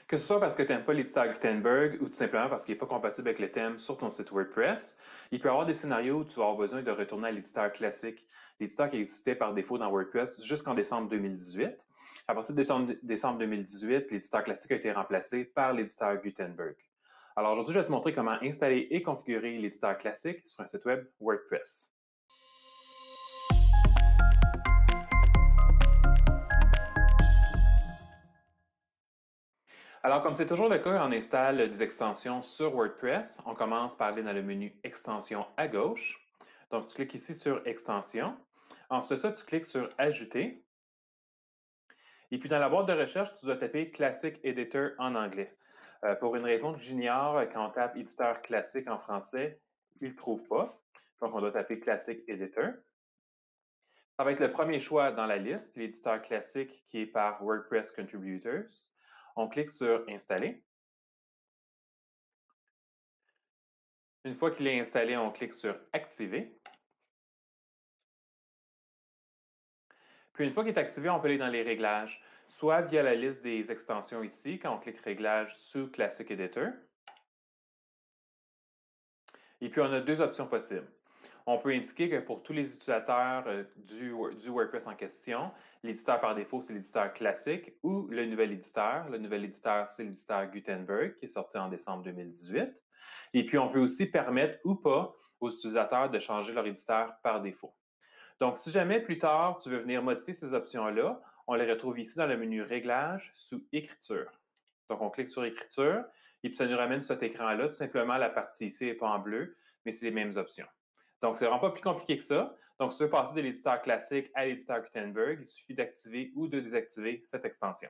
Que ce soit parce que tu n'aimes pas l'éditeur Gutenberg ou tout simplement parce qu'il n'est pas compatible avec le thème sur ton site WordPress, il peut y avoir des scénarios où tu vas avoir besoin de retourner à l'éditeur classique, l'éditeur qui existait par défaut dans WordPress jusqu'en décembre 2018. À partir de décembre 2018, l'éditeur classique a été remplacé par l'éditeur Gutenberg. Alors aujourd'hui, je vais te montrer comment installer et configurer l'éditeur classique sur un site web WordPress. Alors, comme c'est toujours le cas, on installe des extensions sur WordPress. On commence par aller dans le menu Extensions à gauche. Donc, tu cliques ici sur Extensions. Ensuite, ça, tu cliques sur Ajouter. Et puis, dans la boîte de recherche, tu dois taper Classic Editor en anglais. Pour une raison que j'ignore, quand on tape éditeur classique en français, il ne trouve pas. Donc, on doit taper Classic Editor. Ça va être le premier choix dans la liste, l'éditeur classique qui est par WordPress Contributors. On clique sur Installer. Une fois qu'il est installé, on clique sur Activer. Puis une fois qu'il est activé, on peut aller dans les réglages, soit via la liste des extensions ici, quand on clique Réglages sous Classic Editor. Et puis on a deux options possibles. On peut indiquer que pour tous les utilisateurs du WordPress en question, l'éditeur par défaut, c'est l'éditeur classique ou le nouvel éditeur. Le nouvel éditeur, c'est l'éditeur Gutenberg qui est sorti en décembre 2018. Et puis, on peut aussi permettre ou pas aux utilisateurs de changer leur éditeur par défaut. Donc, si jamais plus tard, tu veux venir modifier ces options-là, on les retrouve ici dans le menu Réglages sous Écriture. Donc, on clique sur Écriture et puis ça nous ramène sur cet écran-là. Tout simplement, la partie ici n'est pas en bleu, mais c'est les mêmes options. Donc, c'est vraiment pas plus compliqué que ça. Donc, si tu veux passer de l'éditeur classique à l'éditeur Gutenberg, il suffit d'activer ou de désactiver cette extension.